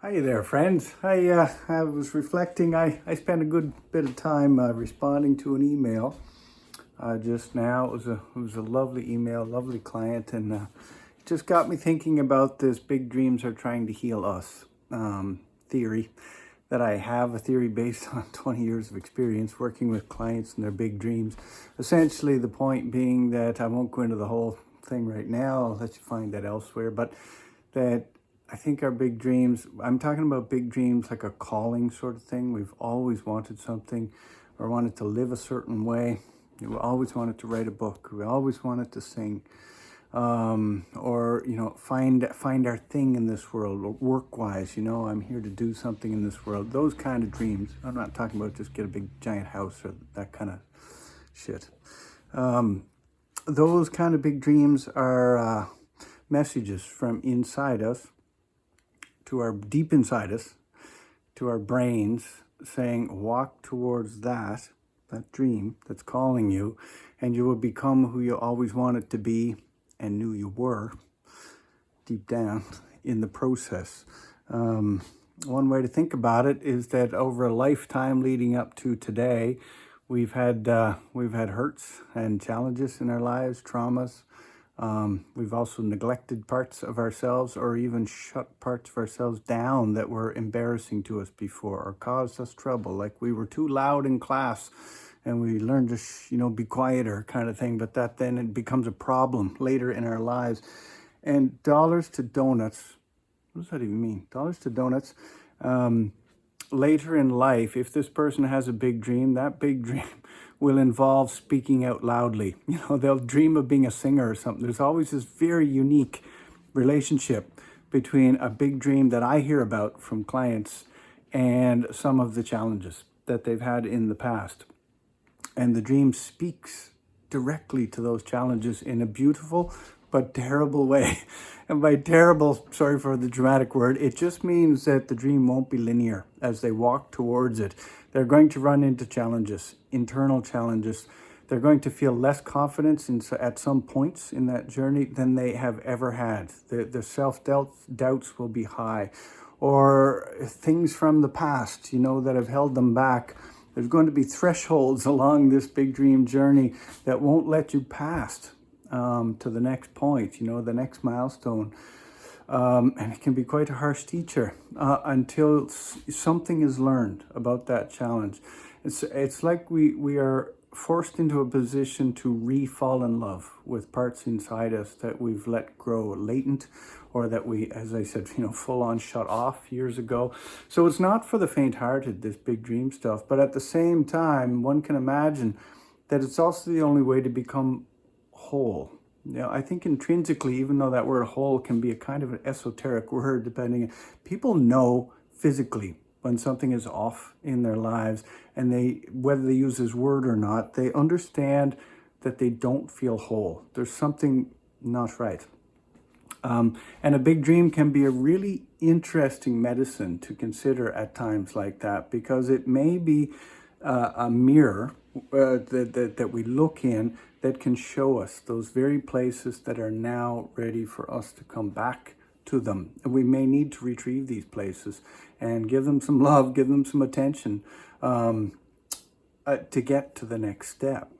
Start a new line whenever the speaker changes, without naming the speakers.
Hi there, friends. I was reflecting. I spent a good bit of time responding to an email just now. It was a lovely email, lovely client, and it just got me thinking about this big dreams are trying to heal us theory that I have, a theory based on 20 years of experience working with clients and their big dreams. Essentially, the point being that I won't go into the whole thing right now. I'll let you find that elsewhere, but that I think our big dreams, I'm talking about big dreams like a calling sort of thing. We've always wanted something or wanted to live a certain way. We always wanted to write a book. We always wanted to sing. Or, find our thing in this world, work-wise, I'm here to do something in this world. Those kind of dreams. I'm not talking about just get a big giant house or that kind of shit. Those kind of big dreams are messages from inside us to our deep inside us, to our brains, saying, walk towards that dream that's calling you, and you will become who you always wanted to be and knew you were deep down in the process. One way to think about it is that over a lifetime leading up to today, we've had hurts and challenges in our lives, traumas. We've also neglected parts of ourselves or even shut parts of ourselves down that were embarrassing to us before or caused us trouble. Like we were too loud in class and we learned to, be quieter kind of thing. But that then it becomes a problem later in our lives. And dollars to donuts, what does that even mean? Dollars to donuts. Later in life, if this person has a big dream, that big dream will involve speaking out loudly. They'll dream of being a singer or something. There's always this very unique relationship between a big dream that I hear about from clients and some of the challenges that they've had in the past. And the dream speaks directly to those challenges in a beautiful but terrible way. And by terrible, sorry for the dramatic word, it just means that the dream won't be linear as they walk towards it. They're going to run into challenges, internal challenges. They're going to feel less confidence at some points in that journey than they have ever had. The self-doubts will be high. Or things from the past, that have held them back. There's going to be thresholds along this big dream journey that won't let you past to the next point, the next milestone. And it can be quite a harsh teacher until something is learned about that challenge. It's like we are forced into a position to re-fall in love with parts inside us that we've let grow latent, or that we, as I said, full on shut off years ago. So it's not for the faint-hearted, this big dream stuff, but at the same time, one can imagine that it's also the only way to become whole. I think intrinsically, even though that word whole can be a kind of an esoteric word, people know physically when something is off in their lives, and whether they use this word or not, they understand that they don't feel whole. There's something not right. And a big dream can be a really interesting medicine to consider at times like that, because it may be a mirror that we look in that can show us those very places that are now ready for us to come back to them. And we may need to retrieve these places and give them some love, give them some attention to get to the next step.